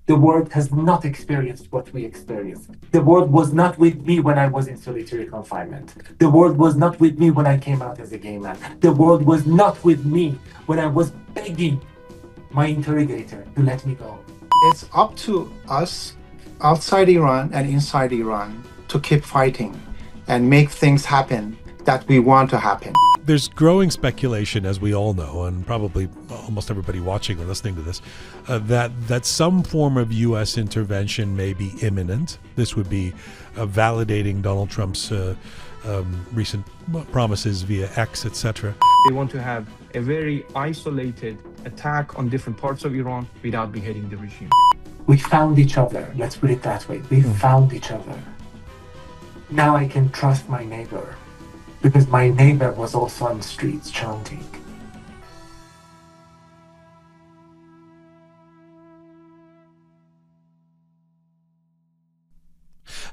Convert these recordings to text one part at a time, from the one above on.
The world has not experienced what we experienced. The world was not with me when I was in solitary confinement. The world was not with me when I came out as a gay man. The world was not with me when I was begging my interrogator to let me go. It's up to us outside Iran and inside Iran to keep fighting and make things happen that we want to happen. There's growing speculation, as we all know, and probably almost everybody watching or listening to this, that some form of U.S. intervention may be imminent. This would be validating Donald Trump's recent promises via X, etc. They want to have a very isolated attack on different parts of Iran without beheading the regime. We found each other. Let's put it that way. We found each other. Now I can trust my neighbor, because my neighbor was also on the streets chanting.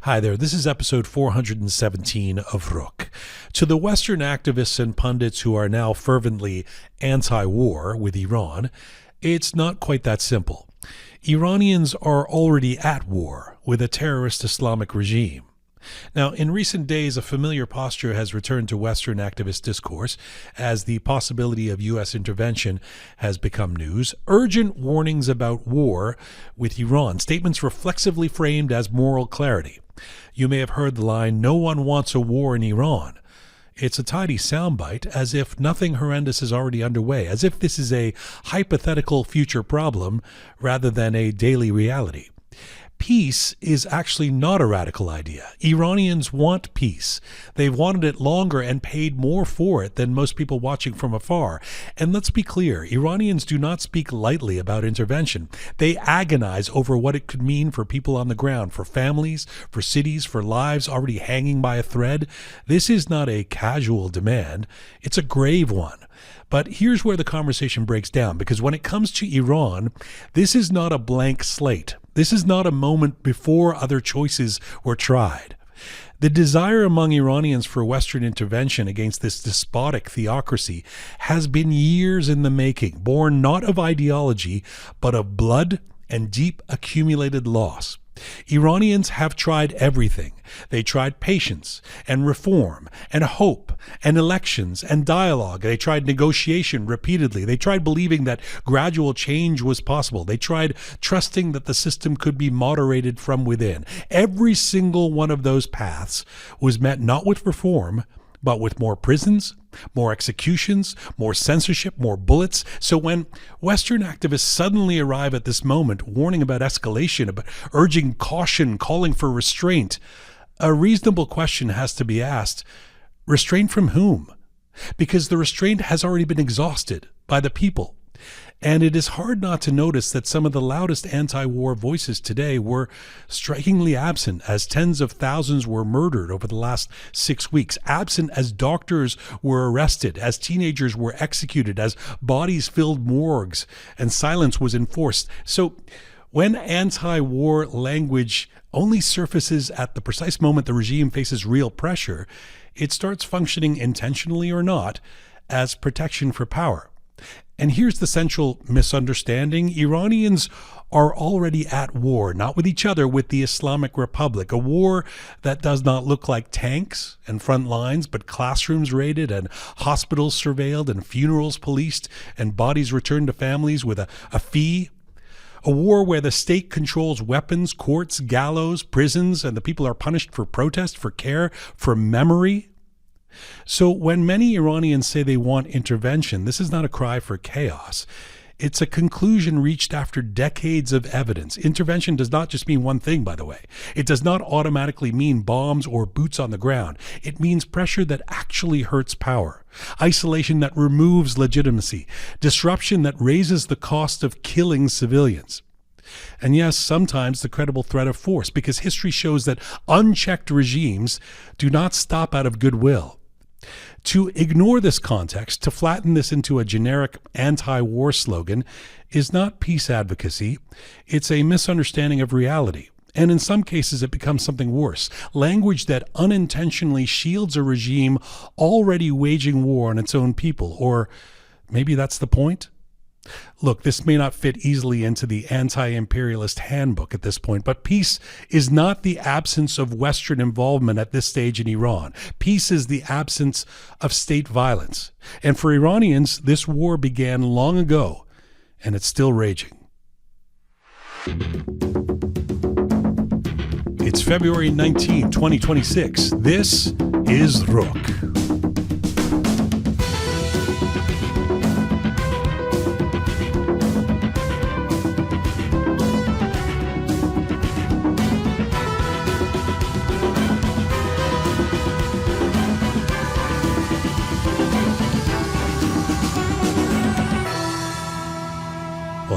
Hi there, this is episode 417 of Roqe. To the Western activists and pundits who are now fervently anti-war with Iran, it's not quite that simple. Iranians are already at war with a terrorist Islamic regime. Now, in recent days, a familiar posture has returned to Western activist discourse as the possibility of U.S. intervention has become news. Urgent warnings about war with Iran, statements reflexively framed as moral clarity. You may have heard the line, "No one wants a war in Iran." It's a tidy soundbite, as if nothing horrendous is already underway, as if this is a hypothetical future problem rather than a daily reality. Peace is actually not a radical idea. Iranians want peace. They've wanted it longer and paid more for it than most people watching from afar. And let's be clear, Iranians do not speak lightly about intervention. They agonize over what it could mean for people on the ground, for families, for cities, for lives already hanging by a thread. This is not a casual demand. It's a grave one. But here's where the conversation breaks down, because when it comes to Iran, this is not a blank slate. This is not a moment before other choices were tried. The desire among Iranians for Western intervention against this despotic theocracy has been years in the making, born not of ideology, but of blood and deep accumulated loss. Iranians have tried everything. They tried patience and reform and hope and elections and dialogue. They tried negotiation repeatedly. They tried believing that gradual change was possible. They tried trusting that the system could be moderated from within. Every single one of those paths was met not with reform, but with more prisons, more executions, more censorship, more bullets. So when Western activists suddenly arrive at this moment, warning about escalation, about urging caution, calling for restraint, a reasonable question has to be asked: restraint from whom? Because the restraint has already been exhausted by the people. And it is hard not to notice that some of the loudest anti-war voices today were strikingly absent, as tens of thousands were murdered over the last 6 weeks, absent as doctors were arrested, as teenagers were executed, as bodies filled morgues, and silence was enforced. So when anti-war language only surfaces at the precise moment the regime faces real pressure, it starts functioning, intentionally or not, as protection for power. And here's the central misunderstanding. Iranians are already at war, not with each other, with the Islamic Republic, a war that does not look like tanks and front lines, but classrooms raided and hospitals surveilled and funerals policed and bodies returned to families with a fee. A war where the state controls weapons, courts, gallows, prisons, and the people are punished for protest, for care, for memory. So when many Iranians say they want intervention, this is not a cry for chaos. It's a conclusion reached after decades of evidence. Intervention does not just mean one thing, by the way. It does not automatically mean bombs or boots on the ground. It means pressure that actually hurts power, isolation that removes legitimacy, disruption that raises the cost of killing civilians. And yes, sometimes the credible threat of force, because history shows that unchecked regimes do not stop out of goodwill. To ignore this context, to flatten this into a generic anti-war slogan, is not peace advocacy. It's a misunderstanding of reality. And in some cases, it becomes something worse, language that unintentionally shields a regime already waging war on its own people. Or maybe that's the point. Look, this may not fit easily into the anti-imperialist handbook at this point, but peace is not the absence of Western involvement at this stage in Iran. Peace is the absence of state violence. And for Iranians, this war began long ago, and it's still raging. It's February 19, 2026. This is Roqe.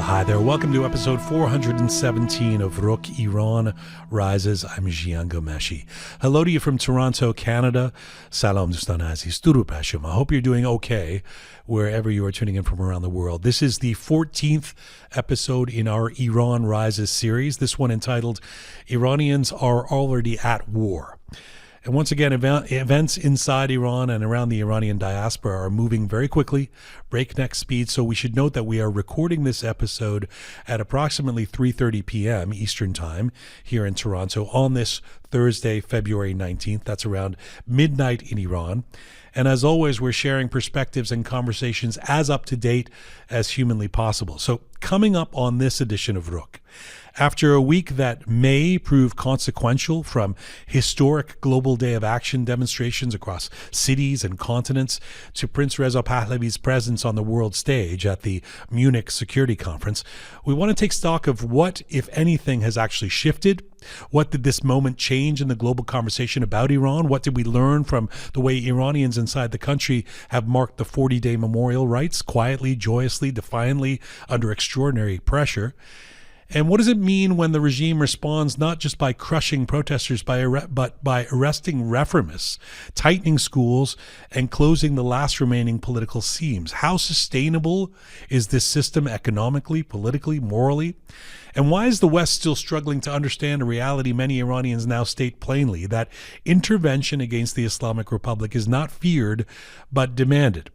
Hi there. Welcome to episode 417 of Roqe, Iran Rises. I'm Jian Ghomeshi. Hello to you from Toronto, Canada. Salam dostan aziz. Durud bar shoma. I hope you're doing okay wherever you are tuning in from around the world. This is the 14th episode in our Iran Rises series, this one entitled Iranians Are Already at War. And once again, events inside Iran and around the Iranian diaspora are moving very quickly, breakneck speed, so we should note that we are recording this episode at approximately 3:30 p.m. Eastern Time here in Toronto on this Thursday, February 19th. That's around midnight in Iran. And as always, we're sharing perspectives and conversations as up to date as humanly possible. So coming up on this edition of Roqe, after a week that may prove consequential, from historic Global Day of Action demonstrations across cities and continents to Prince Reza Pahlavi's presence on the world stage at the Munich Security Conference, we want to take stock of what, if anything, has actually shifted. What did this moment change in the global conversation about Iran? What did we learn from the way Iranians inside the country have marked the 40-day memorial rites, quietly, joyously, defiantly, under extraordinary pressure? And what does it mean when the regime responds not just by crushing protesters, but by arresting reformists, tightening schools, and closing the last remaining political seams? How sustainable is this system economically, politically, morally? And why is the West still struggling to understand a reality many Iranians now state plainly, that intervention against the Islamic Republic is not feared, but demanded?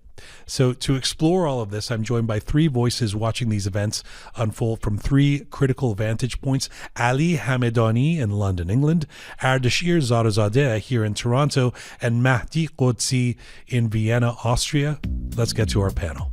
So to explore all of this, I'm joined by three voices watching these events unfold from three critical vantage points: Ali Hamedani in London, England; Ardeshir Zarezadeh here in Toronto; and Mahdi Ghodsi in Vienna, Austria. Let's get to our panel.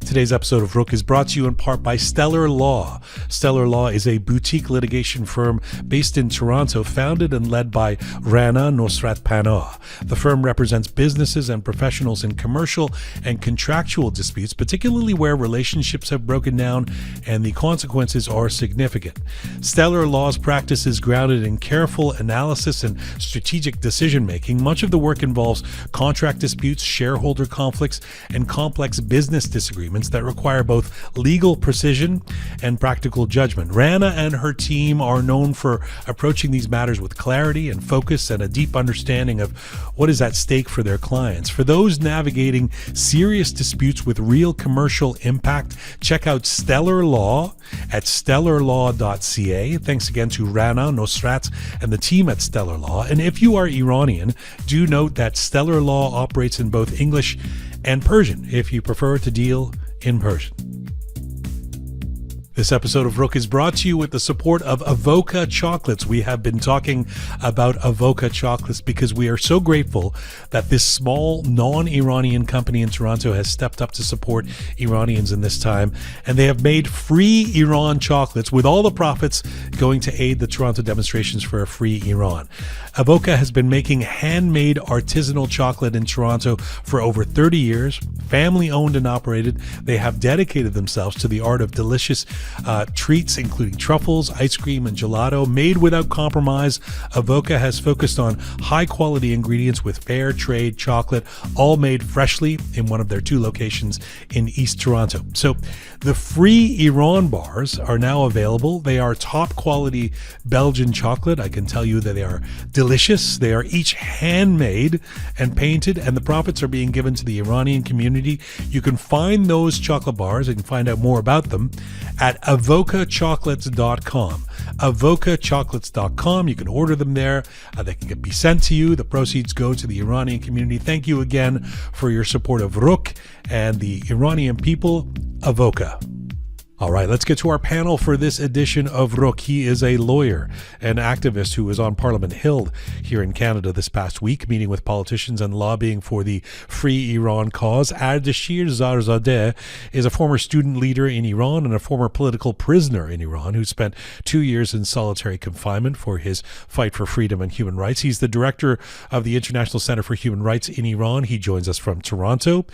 Today's episode of Roqe is brought to you in part by Stellar Law. Stellar Law is a boutique litigation firm based in Toronto, founded and led by Rana Nosrat Panah. The firm represents businesses and professionals in commercial and contractual disputes, particularly where relationships have broken down and the consequences are significant. Stellar Law's practice is grounded in careful analysis and strategic decision-making. Much of the work involves contract disputes, shareholder conflicts, and complex business disagreements that require both legal precision and practical judgment. Rana and her team are known for approaching these matters with clarity and focus and a deep understanding of what is at stake for their clients. For those navigating serious disputes with real commercial impact, check out Stellar Law at stellarlaw.ca. Thanks again to Rana Nosrat and the team at Stellar Law. And if you are Iranian, do note that Stellar Law operates in both English and Persian, if you prefer to deal in Persian. This episode of Roqe is brought to you with the support of Avoca Chocolates. We have been talking about Avoca Chocolates because we are so grateful that this small, non-Iranian company in Toronto has stepped up to support Iranians in this time. And they have made free Iran chocolates, with all the profits going to aid the Toronto demonstrations for a free Iran. Avoca has been making handmade artisanal chocolate in Toronto for over 30 years. Family owned and operated, they have dedicated themselves to the art of delicious treats, including truffles, ice cream, and gelato. Made without compromise, Avoca has focused on high quality ingredients with fair trade chocolate, all made freshly in one of their two locations in East Toronto. So the free Iran bars are now available. They are top quality Belgian chocolate. I can tell you that they are delicious. They are each handmade and painted, and the profits are being given to the Iranian community. You can find those chocolate bars and find out more about them at at avocachocolates.com. avocachocolates.com. You can order them there. They can be sent to you. The proceeds go to the Iranian community. Thank you again for your support of Roqe and the Iranian people. Avoca. All right, let's get to our panel for this edition of Roqe. He is a lawyer, an activist who was on Parliament Hill here in Canada this past week, meeting with politicians and lobbying for the Free Iran cause. Ardeshir Zarezadeh is a former student leader in Iran and a former political prisoner in Iran who spent 2 years in solitary confinement for his fight for freedom and human rights. He's the director of the International Center for Human Rights in Iran. He joins us from Toronto.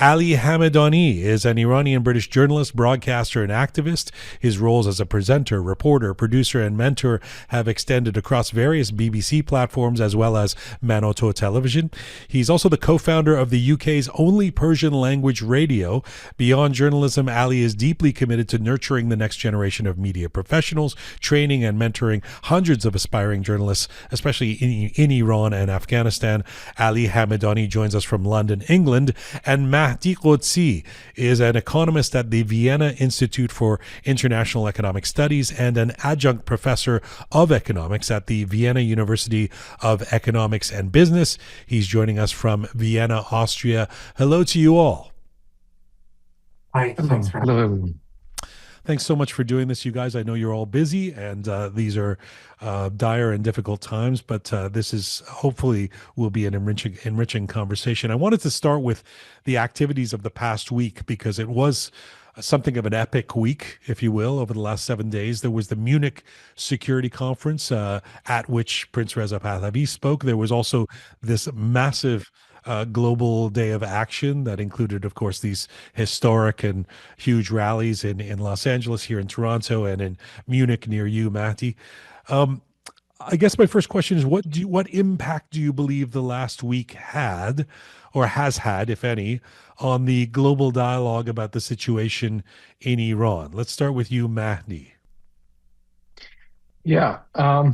Ali Hamedani is an Iranian-British journalist, broadcaster, and activist. His roles as a presenter, reporter, producer, and mentor have extended across various BBC platforms as well as Manoto Television. He's also the co-founder of the UK's only Persian language radio. Beyond journalism, Ali is deeply committed to nurturing the next generation of media professionals, training and mentoring hundreds of aspiring journalists, especially in Iran and Afghanistan. Ali Hamedani joins us from London, England, and Mahdi Ghodsi is an economist at the Vienna Institute for International Economic Studies and an adjunct professor of economics at the Vienna University of Economics and Business. He's joining us from Vienna, Austria. Hello to you all. Hi, thanks for Hello, everyone. Thanks so much for doing this, you guys. I know you're all busy, and these are dire and difficult times, but this is hopefully will be an enriching conversation. I wanted to start with the activities of the past week because it was something of an epic week, if you will, over the last 7 days. There was the Munich Security Conference at which Prince Reza Pahlavi spoke. There was also this massive global day of action that included, of course, these historic and huge rallies in Los Angeles, here in Toronto, and in Munich near you, Mahdi. I guess my first question is, what impact do you believe the last week had, or has had, if any, on the global dialogue about the situation in Iran? Let's start with you, Mahdi. Yeah, I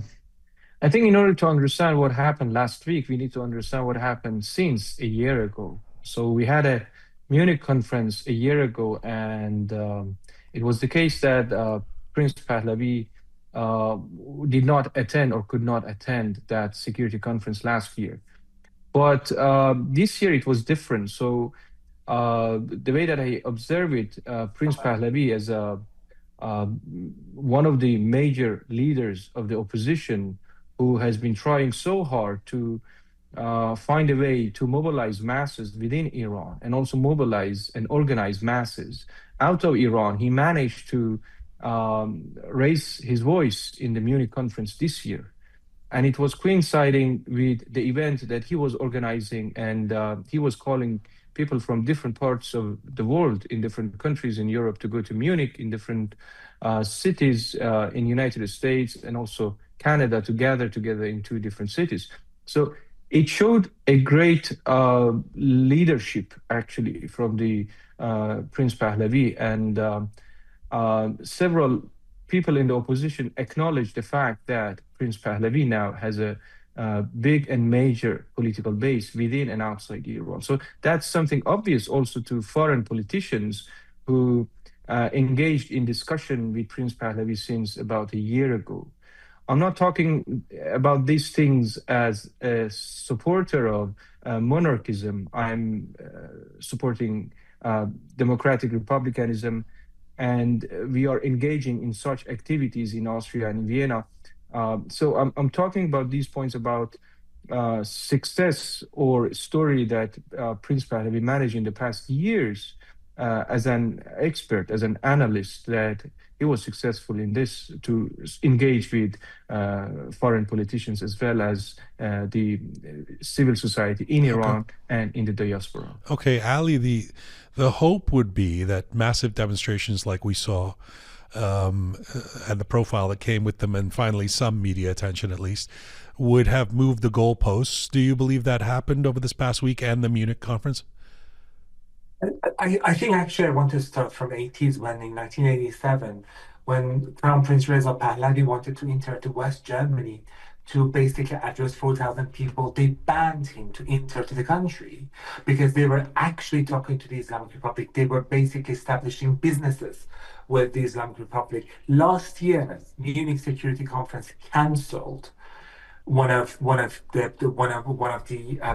think in order to understand what happened last week, we need to understand what happened since a year ago. So we had a Munich conference a year ago, and it was the case that Prince Pahlavi did not attend or could not attend that security conference last year. But this year it was different. So the way that I observe it, Prince Pahlavi as one of the major leaders of the opposition who has been trying so hard to find a way to mobilize masses within Iran and also mobilize and organize masses out of Iran, he managed to raise his voice in the Munich conference this year. And it was coinciding with the event that he was organizing, and he was calling people from different parts of the world in different countries in Europe to go to Munich, in different cities in United States and also Canada, to gather together in 2 different cities. So it showed a great leadership, actually, from the Prince Pahlavi, and several people in the opposition acknowledged the fact that Prince Pahlavi now has a big and major political base within and outside Iran. So that's something obvious also to foreign politicians who engaged in discussion with Prince Pahlavi since about a year ago. I'm not talking about these things as a supporter of monarchism. I'm supporting democratic republicanism, and we are engaging in such activities in Austria and in Vienna. So I'm talking about these points about success or story that Prince Pahlavi managed in the past years as an expert, as an analyst, that he was successful in this to engage with foreign politicians as well as the civil society in Iran and in the diaspora. Okay, Ali, the hope would be that massive demonstrations like we saw and the profile that came with them, and finally some media attention at least, would have moved the goalposts. Do you believe that happened over this past week and the Munich conference? I think actually I want to start from 80s, when in 1987, when Crown Prince Reza Pahlavi wanted to enter to West Germany to basically address 4,000 people, they banned him to enter to the country because they were actually talking to the Islamic Republic. They were basically establishing businesses with the Islamic Republic. Last year, Munich Security Conference cancelled one of the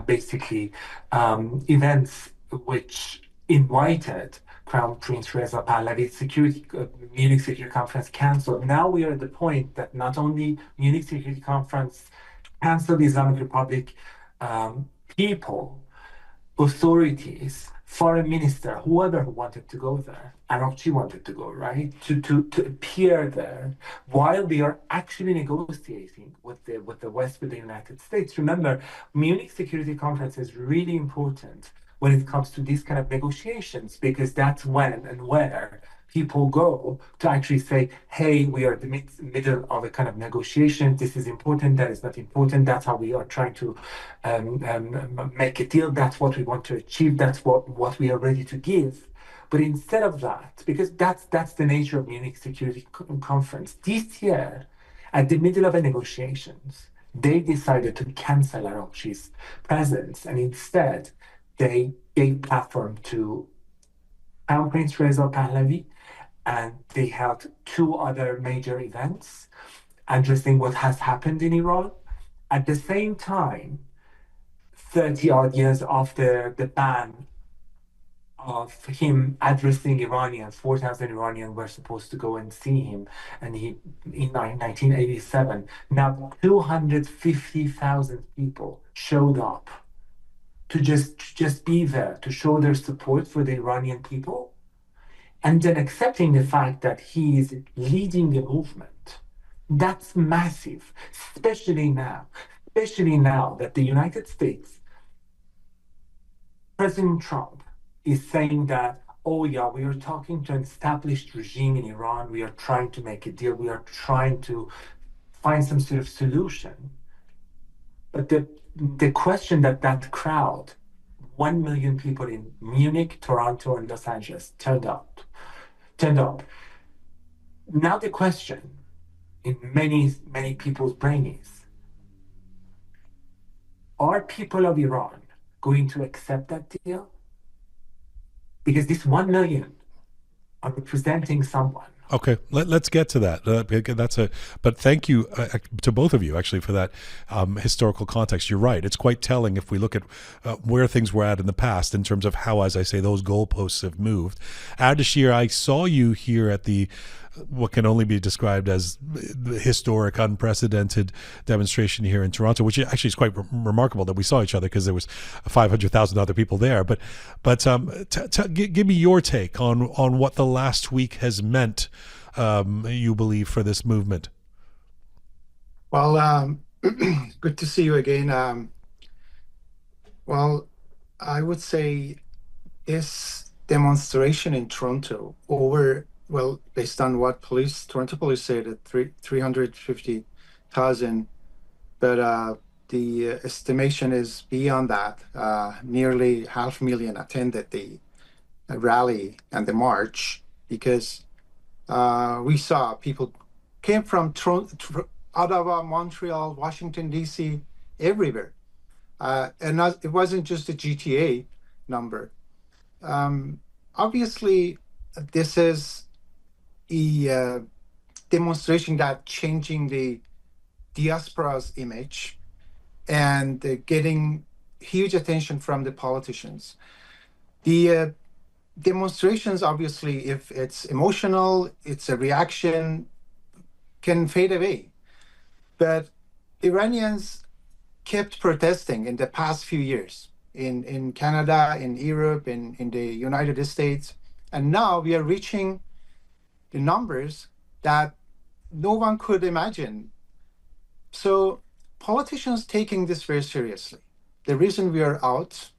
basically events which invited Crown Prince Reza Pahlavi. Munich Security Conference cancelled. Now we are at the point that not only Munich Security Conference cancelled the Islamic Republic, people, authorities, foreign minister, whoever who wanted to go there, Roqe wanted to go, right, to appear there while we are actually negotiating with the West, with the United States. Remember, Munich Security Conference is really important when it comes to these kind of negotiations, because that's when and where people go to actually say, hey, we are in the middle of a kind of negotiation. This is important. That is not important. That's how we are trying to make a deal. That's what we want to achieve. That's what we are ready to give. But instead of that, because that's the nature of Munich Security Conference, this year, at the middle of the negotiations, they decided to cancel Roqe's presence, and instead they gave platform to Crown Prince Reza Pahlavi, and they held two other major events addressing what has happened in Iran. At the same time, 30 odd years after the ban of him addressing Iranians, 4,000 Iranians were supposed to go and see him, and he, in 1987, now 250,000 people showed up to just be there, to show their support for the Iranian people, and then accepting the fact that he is leading the movement. That's massive, especially now that the United States, President Trump is saying that, oh yeah, we are talking to an established regime in Iran, we are trying to make a deal, we are trying to find some sort of solution. But the question that crowd, 1 million people in Munich, Toronto, and Los Angeles turned up. Now the question in many people's brain is, are people of Iran going to accept that deal? Because this 1 million are representing someone. Okay, let's get to that. But thank you to both of you actually for that historical context. You're right; it's quite telling if we look at where things were at in the past in terms of how, as I say, those goalposts have moved. Ardeshir, I saw you here at the what can only be described as the historic, unprecedented demonstration here in Toronto, which actually is quite remarkable that we saw each other because there was 500,000 other people there. But give me your take on what the last week has meant, you believe, for this movement. Well, good to see you again. Well, I would say this demonstration in Toronto based on what Toronto police say, that 350,000, but the estimation is beyond that. Nearly 500,000 attended the rally and the march, because we saw people came from Ottawa, Montreal, Washington, D.C., everywhere. And it wasn't just a GTA number. Obviously, this is a demonstration that changing the diaspora's image and getting huge attention from the politicians. The demonstrations, obviously, if it's emotional, it's a reaction, can fade away. But Iranians kept protesting in the past few years in Canada, in Europe, in the United States. And now we are reaching the numbers that no one could imagine. So politicians taking this very seriously. The reason we are out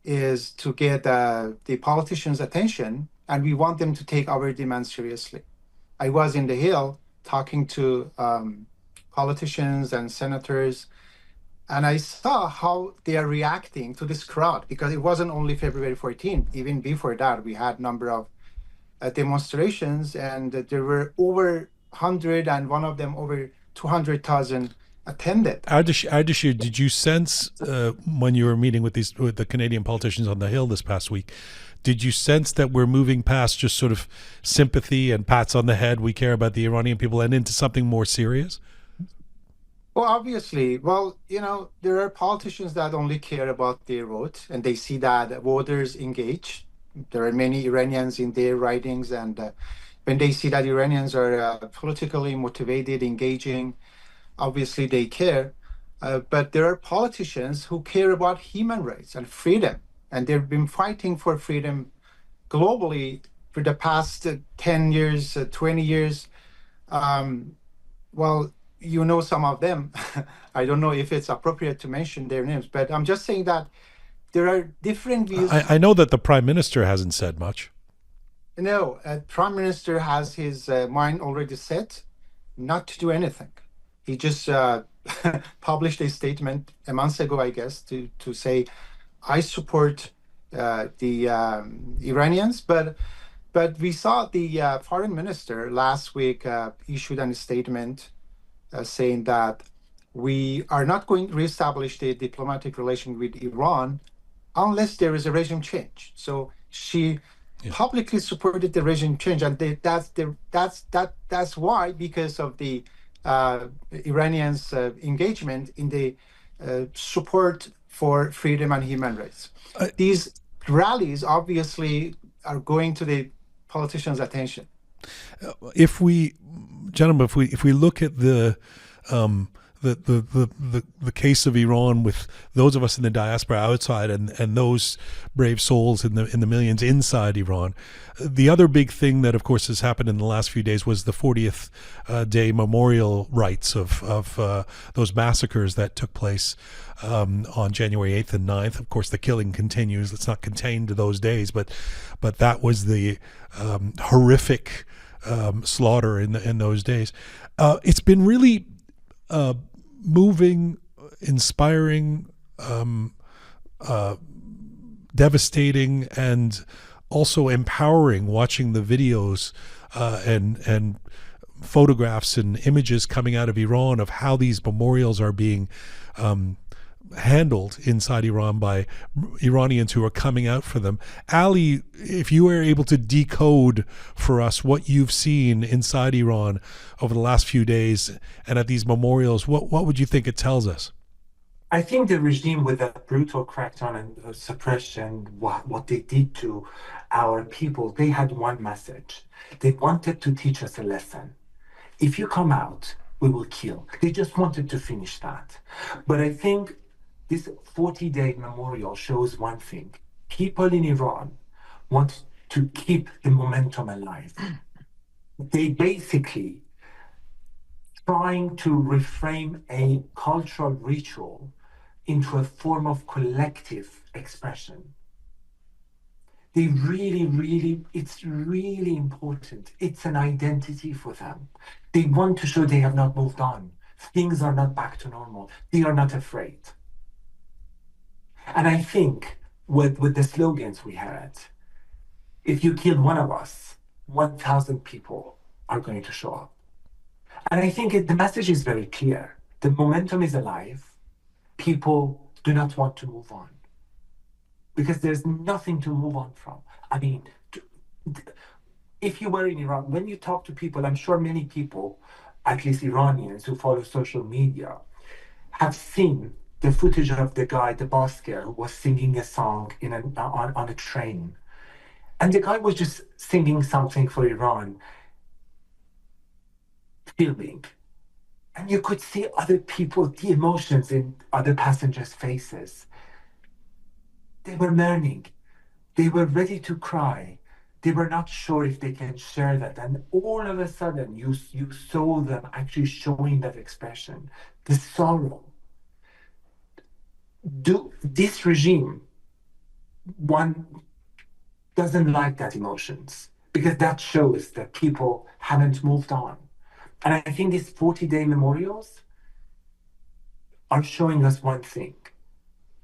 is to get the politicians' attention, and we want them to take our demands seriously. I was in the Hill talking to politicians and senators, and I saw how they are reacting to this crowd, because it wasn't only February 14th. Even before that, we had a number of demonstrations, and there were over 100, and one of them over 200,000 attended. Ardeshir, did you sense when you were meeting with the Canadian politicians on the Hill this past week? Did you sense that we're moving past just sort of sympathy and pats on the head, we care about the Iranian people, and into something more serious? Well, obviously, there are politicians that only care about their vote, and they see that voters engage. There are many Iranians in their ridings, and when they see that Iranians are politically motivated, engaging, obviously they care. But there are politicians who care about human rights and freedom, and they've been fighting for freedom globally for the past 10 years, 20 years. Well, some of them. I don't know if it's appropriate to mention their names, but I'm just saying that there are different views. I know that the Prime Minister hasn't said much. No, Prime Minister has his mind already set not to do anything. He just published a statement a month ago, I guess, to say, I support the Iranians, but we saw the foreign minister last week issued a statement saying that we are not going to reestablish the diplomatic relation with Iran unless there is a regime change. So she publicly supported the regime change, and that's why, because of the Iranians' engagement in the support for freedom and human rights. These rallies obviously are going to the politicians' attention. If we look at the case of Iran, with those of us in the diaspora outside and those brave souls in the millions inside Iran, the other big thing that of course has happened in the last few days was the 40th day memorial rites of those massacres that took place on January 8th and 9th. Of course, the killing continues. It's not contained to those days, but that was the horrific slaughter in those days. It's been really moving, inspiring, devastating, and also empowering, watching the videos and photographs and images coming out of Iran of how these memorials are being handled inside Iran by Iranians who are coming out for them. Ali, if you were able to decode for us what you've seen inside Iran over the last few days and at these memorials, what would you think it tells us? I think the regime, with the brutal crackdown and suppression, what they did to our people, they had one message. They wanted to teach us a lesson. If you come out, we will kill. They just wanted to finish that. But I think this 40-day memorial shows one thing. People in Iran want to keep the momentum alive. They basically trying to reframe a cultural ritual into a form of collective expression. They it's really important. It's an identity for them. They want to show they have not moved on. Things are not back to normal. They are not afraid. And I think with the slogans we had, if you kill one of us, 1,000 people are going to show up. And I think the message is very clear. The momentum is alive. People do not want to move on because there's nothing to move on from. I mean, if you were in Iran, when you talk to people, I'm sure many people, at least Iranians who follow social media, have seen the footage of the guy, the busker, who was singing a song on a train. And the guy was just singing something for Iran, filming. And you could see other people, the emotions in other passengers' faces. They were mourning. They were ready to cry. They were not sure if they can share that. And all of a sudden, you saw them actually showing that expression, the sorrow. This regime, one doesn't like that emotions because that shows that people haven't moved on. And I think these 40-day memorials are showing us one thing.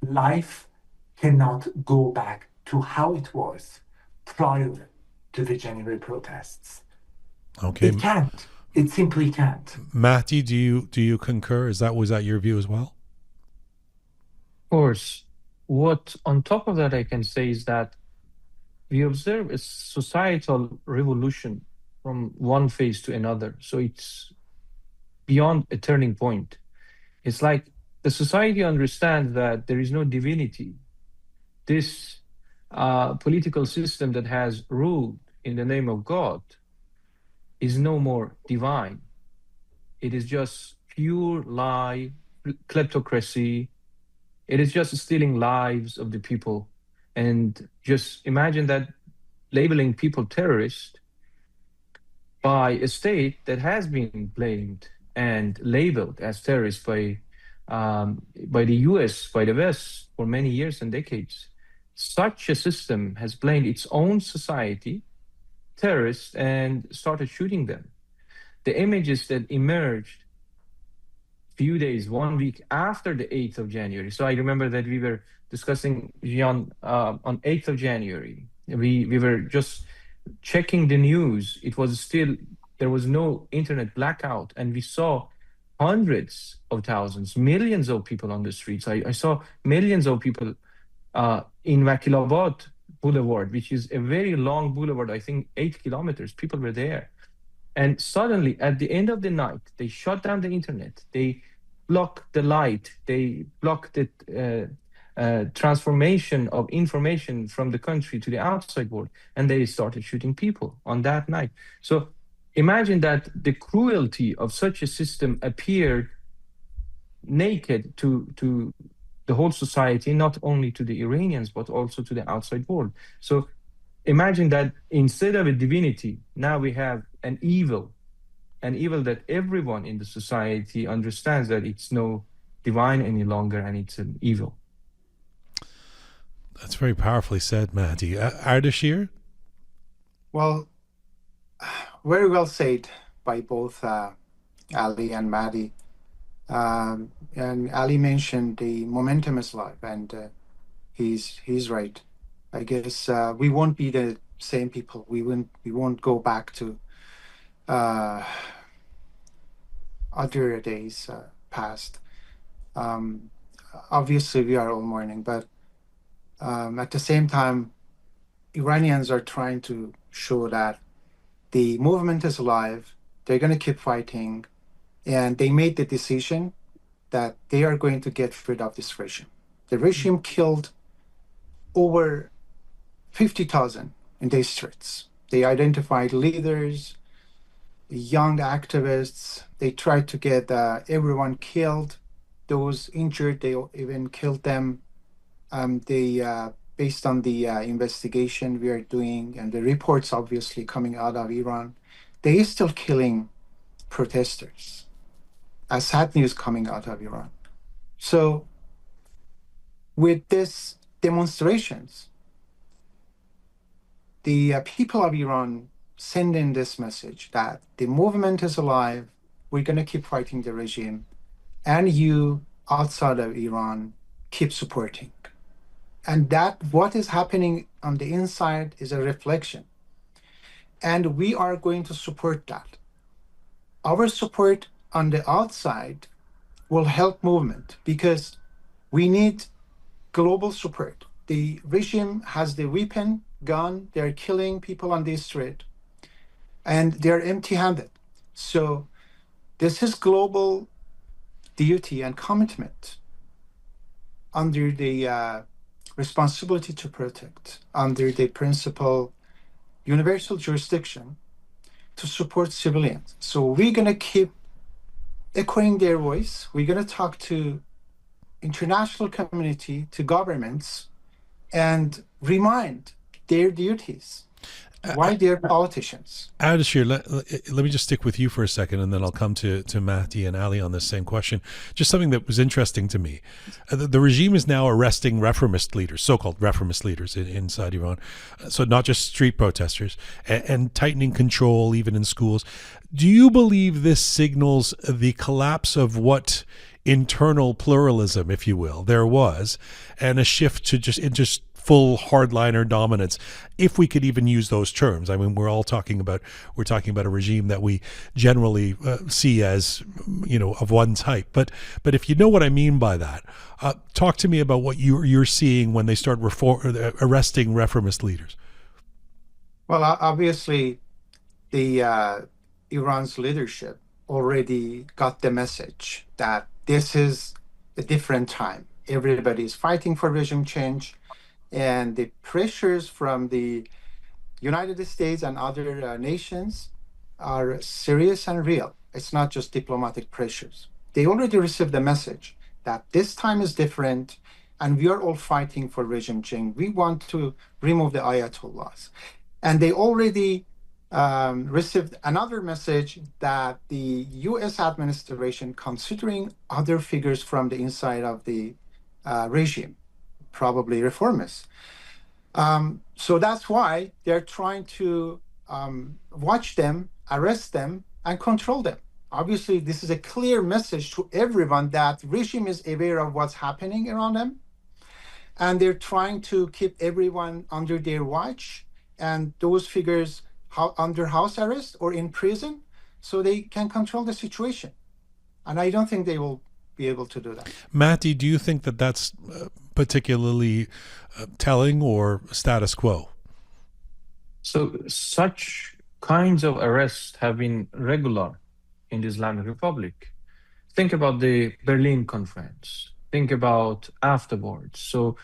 Life cannot go back to how it was prior to the January protests. Okay. It can't. It simply can't. Mahdi, do you concur? Was that your view as well? Of course. What on top of that I can say is that we observe a societal revolution from one phase to another. So it's beyond a turning point. It's like the society understands that there is no divinity. This political system that has ruled in the name of God is no more divine. It is just pure lie, kleptocracy. It is just stealing lives of the people. And just imagine that labeling people terrorists by a state that has been blamed and labeled as terrorists by the US, by the West for many years and decades. Such a system has blamed its own society terrorists and started shooting them. The images that emerged few days, 1 week after the 8th of January. So I remember that we were discussing Jian on 8th of January. We were just checking the news. It was still, there was no internet blackout, and we saw hundreds of thousands, millions of people on the streets. I saw millions of people in Vakilabad Boulevard, which is a very long boulevard, I think 8 kilometers. People were there. And suddenly, at the end of the night, they shut down the internet. They blocked the light. They blocked the transformation of information from the country to the outside world. And they started shooting people on that night. So imagine that the cruelty of such a system appeared naked to the whole society, not only to the Iranians, but also to the outside world. So imagine that instead of a divinity, now we have an evil that everyone in the society understands that it's no divine any longer, and it's an evil. That's very powerfully said, Mahdi. Ardeshir? Well, very well said by both Ali and Mahdi. And Ali mentioned the momentum is life, and he's right. I guess we won't be the same people. We won't go back to other days past. Obviously, we are all mourning, but at the same time, Iranians are trying to show that the movement is alive. They're going to keep fighting, and they made the decision that they are going to get rid of this regime. The regime killed over 50,000 in the streets. They identified leaders, young activists. They tried to get everyone killed. Those injured, they even killed them. Based on the investigation we are doing and the reports obviously coming out of Iran, they are still killing protesters. Sad news coming out of Iran. So with these demonstrations, the people of Iran send in this message that the movement is alive, we're going to keep fighting the regime, and you outside of Iran keep supporting. And that what is happening on the inside is a reflection. And we are going to support that. Our support on the outside will help movement because we need global support. The regime has the weapon, gun, they're killing people on the street, and they're empty-handed. So this is global duty and commitment under the responsibility to protect, under the principle universal jurisdiction to support civilians. So we're going to keep echoing their voice. We're going to talk to international community, to governments, and remind their duties. Why they're politicians. Ardeshir, let me just stick with you for a second, and then I'll come to Mahdi and Ali on this same question. Just something that was interesting to me. The regime is now arresting reformist leaders, so-called reformist leaders inside Iran. So not just street protesters, and tightening control even in schools. Do you believe this signals the collapse of what internal pluralism, if you will, there was, and a shift to just full hardliner dominance, if we could even use those terms. I mean, we're talking about a regime that we generally see as, of one type. But if you know what I mean by that, talk to me about what you're seeing when they start arresting reformist leaders. Well, obviously, the Iran's leadership already got the message that this is a different time. Everybody is fighting for regime change, and the pressures from the United States and other nations are serious and real. It's not just diplomatic pressures. They already received the message that this time is different, and we are all fighting for regime change. We want to remove the Ayatollahs. And they already received another message that the US administration considering other figures from the inside of the regime, probably reformists. So that's why they're trying to watch them, arrest them, and control them. Obviously, this is a clear message to everyone that regime is aware of what's happening around them, and they're trying to keep everyone under their watch and those figures under house arrest or in prison so they can control the situation. And I don't think they will be able to do that. Mahdi, do you think that that's particularly telling or status quo? So such kinds of arrests have been regular in the Islamic Republic. Think about the Berlin Conference. Think about afterwards. So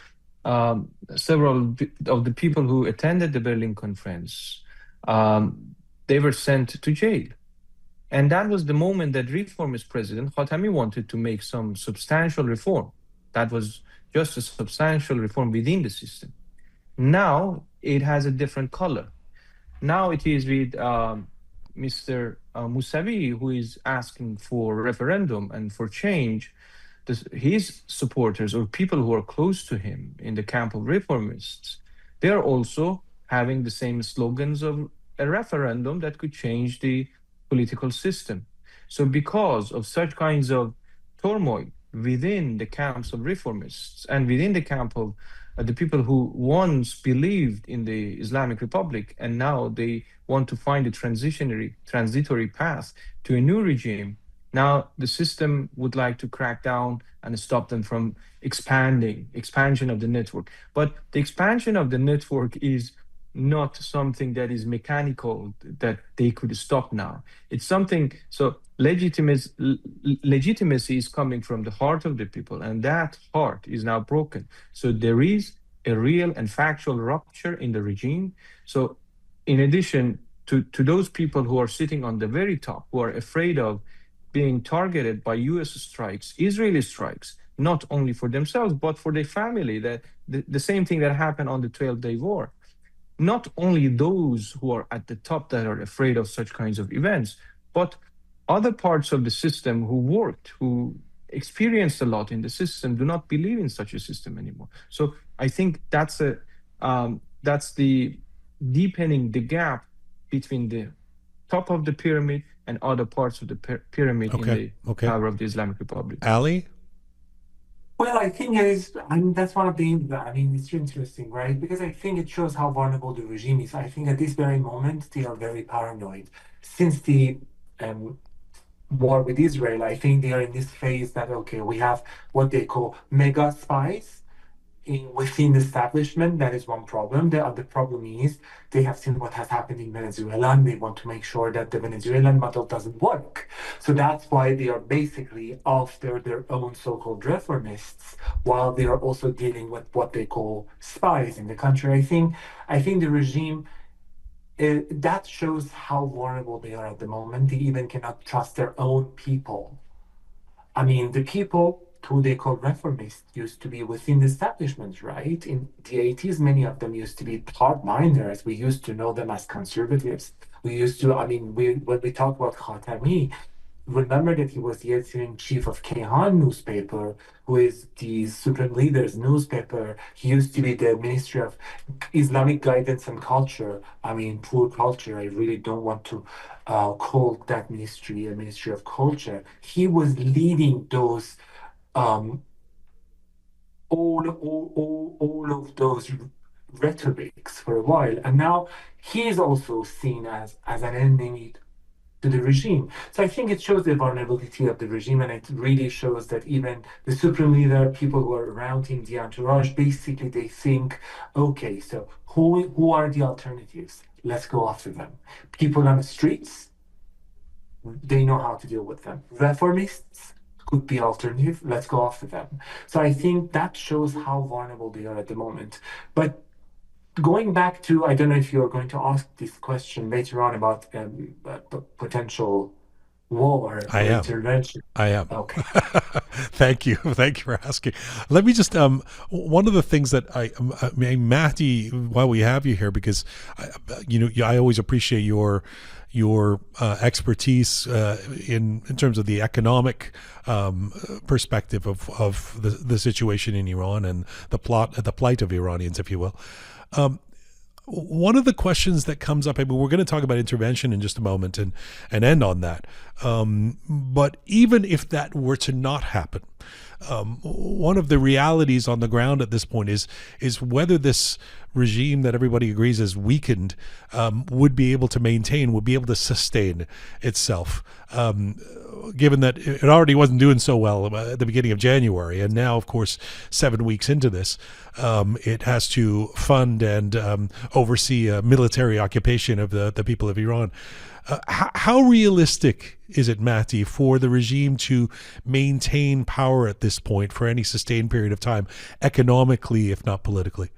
several of the people who attended the Berlin Conference, they were sent to jail. And that was the moment that reformist President Khatami wanted to make some substantial reform. That was just a substantial reform within the system. Now it has a different color. Now it is with Mr. Mousavi, who is asking for referendum and for change. His supporters or people who are close to him in the camp of reformists, they are also having the same slogans of a referendum that could change the political system. So because of such kinds of turmoil within the camps of reformists and within the camp of the people who once believed in the Islamic Republic and now they want to find a transitory path to a new regime, now the system would like to crack down and stop them from expansion of the network. But the expansion of the network is not something that is mechanical that they could stop now. It's something, so legitimacy is coming from the heart of the people, and that heart is now broken. So there is a real and factual rupture in the regime. So in addition to those people who are sitting on the very top, who are afraid of being targeted by US strikes, Israeli strikes, not only for themselves, but for their family, that the same thing that happened on the 12-day war. Not only those who are at the top that are afraid of such kinds of events, but other parts of the system who worked, who experienced a lot in the system, do not believe in such a system anymore. So I think that's the deepening the gap between the top of the pyramid and other parts of the pyramid in the power of the Islamic Republic. Ali? Well, I think that's one of the, it's interesting, right? Because I think it shows how vulnerable the regime is. I think at this very moment, they are very paranoid. Since the war with Israel, I think they are in this phase that, okay, we have what they call mega spies within the establishment. That is one problem. The other problem is they have seen what has happened in Venezuela, and they want to make sure that the Venezuelan model doesn't work. So that's why they are basically after their own so-called reformists, while they are also dealing with what they call spies in the country. I think the regime, that shows how vulnerable they are at the moment. They even cannot trust their own people. I mean, the people who they call reformists used to be within the establishment, right? In the 80s, many of them used to be hardliners. We used to know them as conservatives. We used to, when we talk about Khatami, remember that he was the editor-in-chief of Kayhan newspaper, who is the supreme leader's newspaper. He used to be the Ministry of Islamic Guidance and Culture. Poor culture. I really don't want to call that ministry a Ministry of Culture. He was leading those all of those rhetorics for a while, and now he is also seen as an enemy to the regime. So I think it shows the vulnerability of the regime, and it really shows that even the supreme leader, people who are around him, the entourage, basically they think, okay, so who are the alternatives? Let's go after them. People on the streets, they know how to deal with them. Reformists could be alternative. Let's go after them. So I think that shows how vulnerable they are at the moment. But going back to, I don't know if you're going to ask this question later on about potential war or I am. intervention. I am. Okay. Thank you. Thank you for asking. Let me just, one of the things that Mahdi, while we have you here, because, I always appreciate your expertise in terms of the economic perspective of the situation in Iran and the plight of Iranians, if you will. One of the questions that comes up, we're going to talk about intervention in just a moment and end on that. But even if that were to not happen, one of the realities on the ground at this point is whether this regime that everybody agrees is weakened would be able to sustain itself, given that it already wasn't doing so well at the beginning of January. And now, of course, 7 weeks into this, it has to fund and oversee a military occupation of the people of Iran. How realistic is it, Mahdi, for the regime to maintain power at this point for any sustained period of time, economically, if not politically?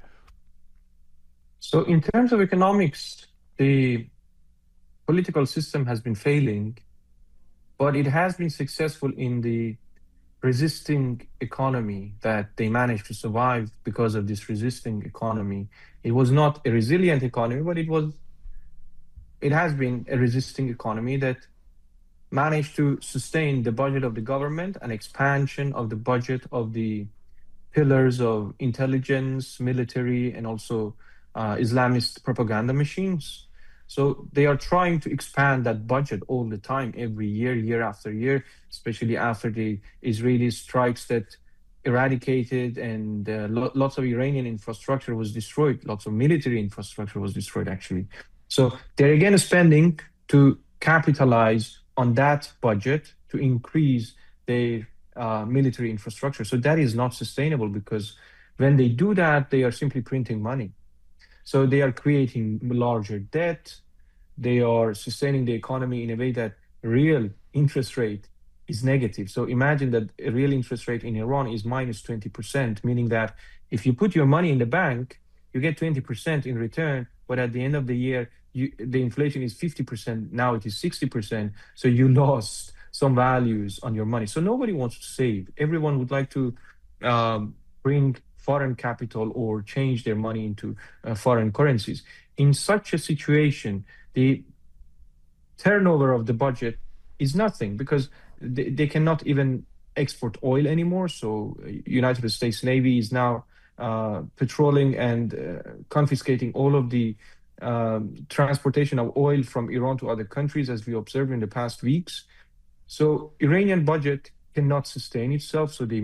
So in terms of economics, the political system has been failing, but it has been successful in the resisting economy that they managed to survive because of this resisting economy. It was not a resilient economy, but it has been a resisting economy that managed to sustain the budget of the government and expansion of the budget of the pillars of intelligence, military, and also Islamist propaganda machines. So they are trying to expand that budget all the time, every year, year after year, especially after the Israeli strikes that eradicated and lots of Iranian infrastructure was destroyed. Lots of military infrastructure was destroyed, actually. So they're again spending to capitalize on that budget to increase their military infrastructure. So that is not sustainable, because when they do that, they are simply printing money. So they are creating larger debt. They are sustaining the economy in a way that real interest rate is negative. So imagine that a real interest rate in Iran is minus 20%, meaning that if you put your money in the bank, you get 20% in return, but at the end of the year, the inflation is 50%, now it is 60%, so you lost some values on your money. So nobody wants to save. Everyone would like to bring foreign capital or change their money into foreign currencies. In such a situation, the turnover of the budget is nothing, because they cannot even export oil anymore. So United States Navy is now patrolling and confiscating all of the transportation of oil from Iran to other countries, as we observed in the past weeks. So Iranian budget cannot sustain itself. So they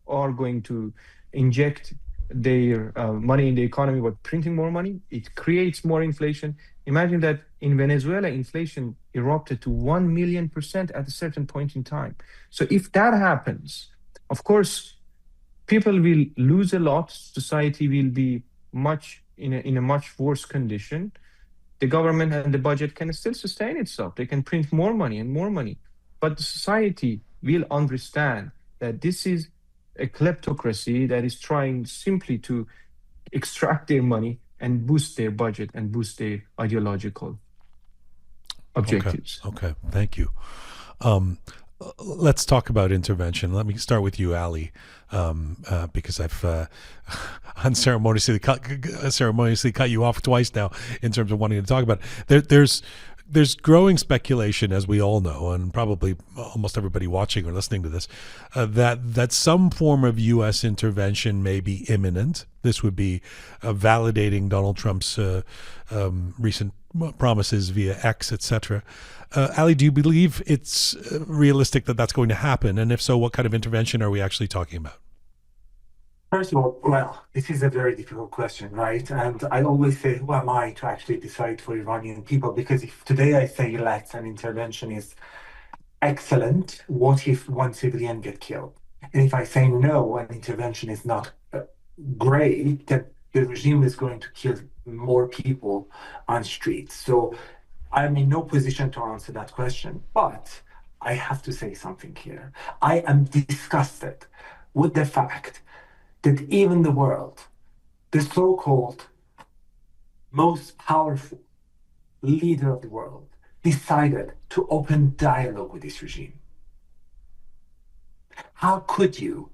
are going to inject their money in the economy by printing more money. It creates more inflation. Imagine that in Venezuela, inflation erupted to 1,000,000% at a certain point in time. So if that happens, of course, people will lose a lot. Society will be in a much worse condition. The government and the budget can still sustain itself. They can print more money and more money. But the society will understand that this is a kleptocracy that is trying simply to extract their money and boost their budget and boost their ideological objectives. Okay. Thank you. Let's talk about intervention. Let me start with you, Ali, because I've unceremoniously cut you off twice now in terms of wanting to talk about it. There's growing speculation, as we all know, and probably almost everybody watching or listening to this, that some form of U.S. intervention may be imminent. This would be validating Donald Trump's recent promises via X, etc. Ali, do you believe it's realistic that that's going to happen? And if so, what kind of intervention are we actually talking about? First of all, well, this is a very difficult question, right? And I always say, who am I to actually decide for Iranian people? Because if today I say, let's an intervention is excellent, what if one civilian get killed? And if I say no, an intervention is not great, then the regime is going to kill more people on streets. So I'm in no position to answer that question, but I have to say something here. I am disgusted with the fact that even the world, the so-called most powerful leader of the world, decided to open dialogue with this regime. How could you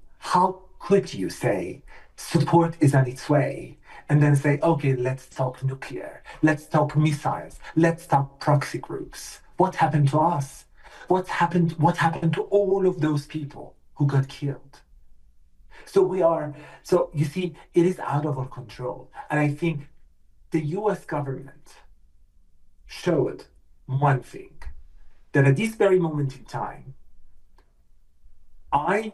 say support is on its way and then say, okay, let's talk nuclear, let's talk missiles, let's talk proxy groups? What happened to us? What happened to all of those people who got killed? So you see, it is out of our control. And I think the US government showed one thing, that at this very moment in time, I,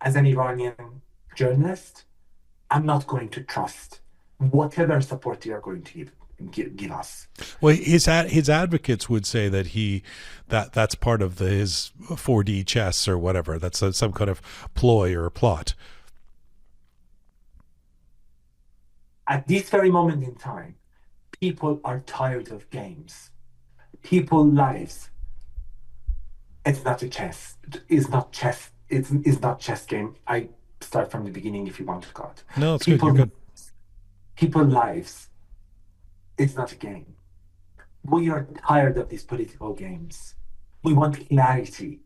as an Iranian journalist, I'm not going to trust whatever support they are going to give us. Well, his advocates would say that that's part of his 4D chess or whatever. That's some kind of ploy or plot. At this very moment in time, people are tired of games. People's lives. It's not a chess. It's not chess. It's not chess game. I start from the beginning if you want to cut. No, it's good. You're good. People's lives. It's not a game. We are tired of these political games. We want clarity.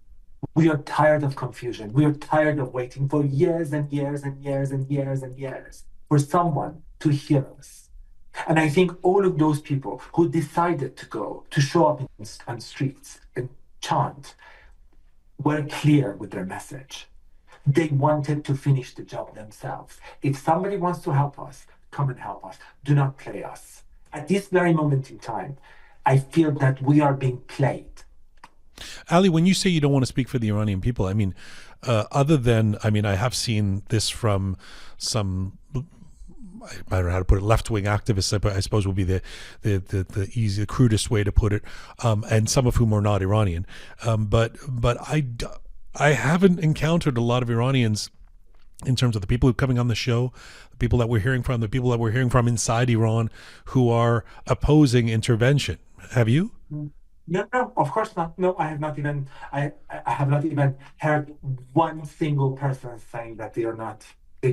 We are tired of confusion. We are tired of waiting for years and years and years and years and years for someone to hear us. And I think all of those people who decided to show up on streets and chant were clear with their message. They wanted to finish the job themselves. If somebody wants to help us, come and help us. Do not play us. At this very moment in time, I feel that we are being played. Ali, when you say you don't want to speak for the Iranian people, I mean, I have seen this from some, I don't know how to put it, left-wing activists, I suppose would be the easy, the crudest way to put it, and some of whom are not Iranian. But I haven't encountered a lot of Iranians in terms of the people who are coming on the show, the people that we're hearing from inside Iran who are opposing intervention. Have you? No, of course not. No, I have not even heard one single person saying that they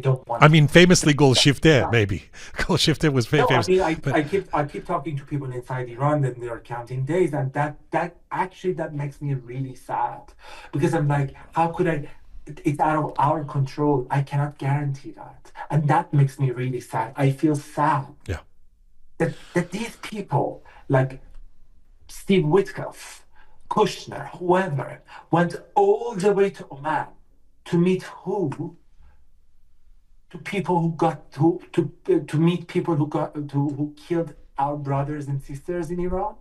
don't want. I mean, famously, Golshifteh, maybe. Golshifteh was famous. No, I mean, I keep talking to people inside Iran, and they are counting days, and that makes me really sad, because I'm like, how could I? It's out of our control. I cannot guarantee that, and that makes me really sad. I feel sad. Yeah. That these people like Steve Witkoff, Kushner, whoever, went all the way to Oman to meet who? To people to meet people who killed our brothers and sisters in Iran?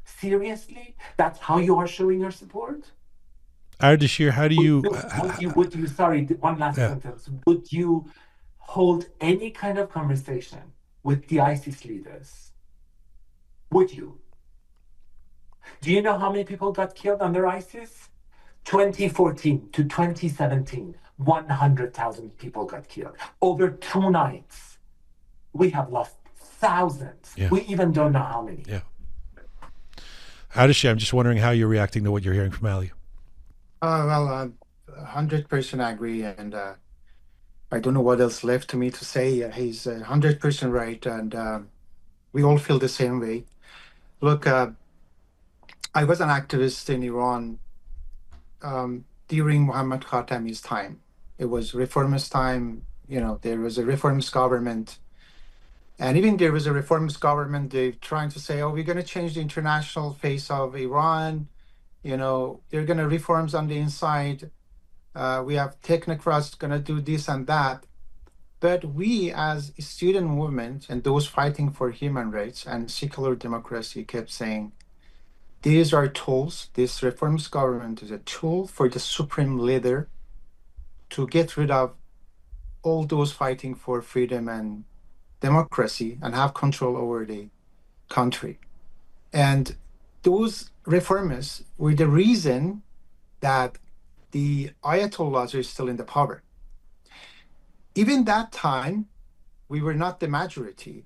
Seriously? That's how you are showing your support? Ardeshir, how do you... Would you, sorry, one last sentence. Would you hold any kind of conversation with the ISIS leaders? Would you? Do you know how many people got killed under ISIS? 2014 to 2017, 100,000 people got killed. Over 2 nights, we have lost thousands. Yeah. We even don't know how many. Yeah. Ardeshir, I'm just wondering how you're reacting to what you're hearing from Ali. 100% agree, and I don't know what else left to me to say. He's 100% right, and we all feel the same way. Look, I was an activist in Iran during Muhammad Khatami's time. It was reformist time. There was a reformist government, and even there was a reformist government. They're trying to say, "Oh, we're going to change the international face of Iran." They're going to reforms on the inside. We have technocrats going to do this and that. But we, as a student movement and those fighting for human rights and secular democracy, kept saying, these are tools. This reformist government is a tool for the supreme leader to get rid of all those fighting for freedom and democracy and have control over the country. And those reformists were the reason that the Ayatollahs are still in the power. Even that time, we were not the majority,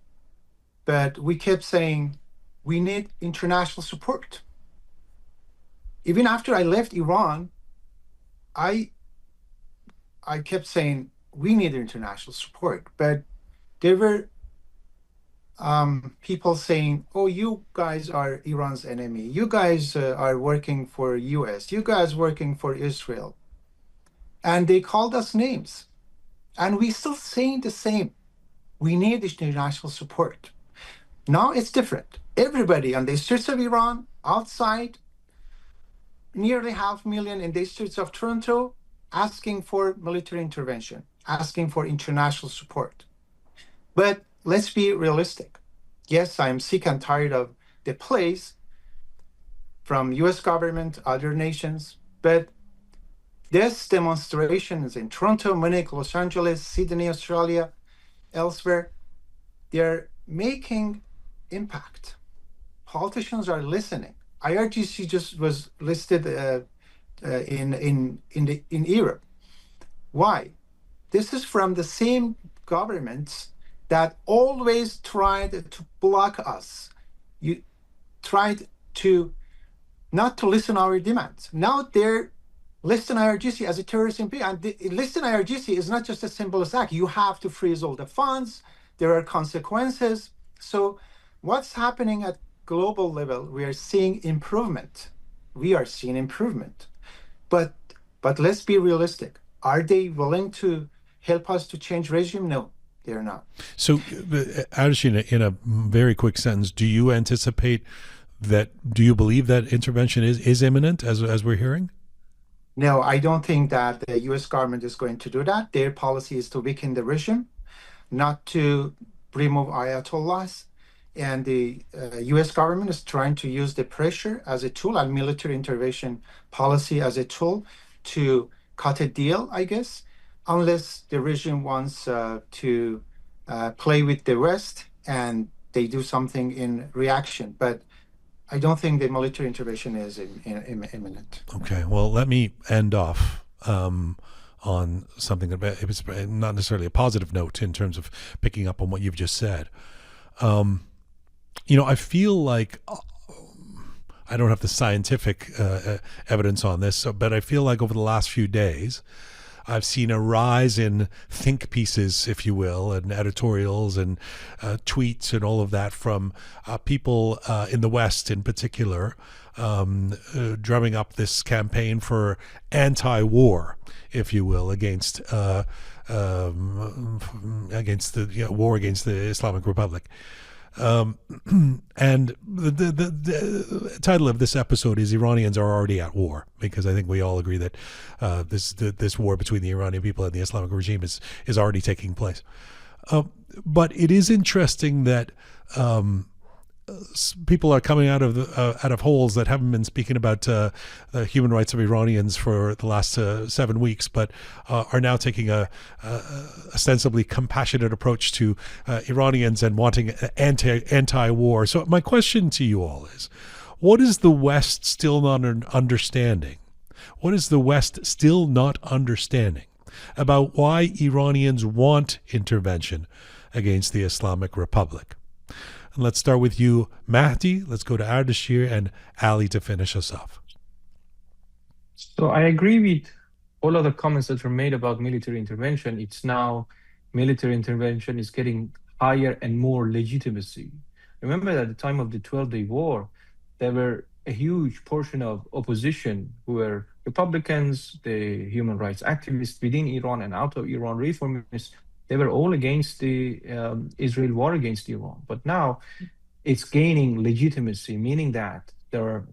but we kept saying, we need international support. Even after I left Iran, I kept saying, we need international support. But there were people saying, oh, you guys are Iran's enemy. You guys are working for US. You guys working for Israel. And they called us names. And we still saying the same. We need international support. Now it's different. Everybody on the streets of Iran, outside, nearly 500,000 in the streets of Toronto, asking for military intervention, asking for international support. But let's be realistic. Yes, I'm sick and tired of the plays from US government, other nations, but these demonstrations in Toronto, Munich, Los Angeles, Sydney, Australia, elsewhere, they're making impact. Politicians are listening. IRGC just was listed in Europe. Why? This is from the same governments that always tried to block us. You tried to not to listen to our demands. Now they're listing IRGC as a terrorist MP, and listing IRGC is not just a symbolist act. You have to freeze all the funds. There are consequences. So what's happening at global level? We are seeing improvement. But let's be realistic. Are they willing to help us to change regime? No, they're not. So, Ardeshir, in a very quick sentence, do you believe that intervention is imminent, as we're hearing? No, I don't think that the US government is going to do that. Their policy is to weaken the regime, not to remove Ayatollahs. And the US government is trying to use the pressure as a tool and military intervention policy as a tool to cut a deal, I guess, unless the regime wants to play with the West and they do something in reaction. But I don't think the military intervention is imminent. Okay, well, let me end off on something that it was not necessarily a positive note in terms of picking up on what you've just said. I feel like I don't have the scientific evidence on this, but I feel like over the last few days, I've seen a rise in think pieces, if you will, and editorials and tweets and all of that from people in the West in particular, drumming up this campaign for anti-war, if you will, against the war against the Islamic Republic. And the title of this episode is "Iranians are already at war," because I think we all agree that this war between the Iranian people and the Islamic regime is already taking place. But it is interesting that people are coming out of holes that haven't been speaking about the human rights of Iranians for the last 7 weeks, but are now taking a ostensibly compassionate approach to Iranians and wanting anti-war. So my question to you all is, what is the West still not understanding? What is the West still not understanding about why Iranians want intervention against the Islamic Republic? And let's start with you, Mahdi. Let's go to Ardeshir and Ali to finish us off. So I agree with all of the comments that were made about military intervention. It's now military intervention is getting higher and more legitimacy. Remember, at the time of the 12-day war, there were a huge portion of opposition who were Republicans, the human rights activists within Iran and out of Iran, reformists. They were all against the Israel war against Iran. But now it's gaining legitimacy, meaning that there are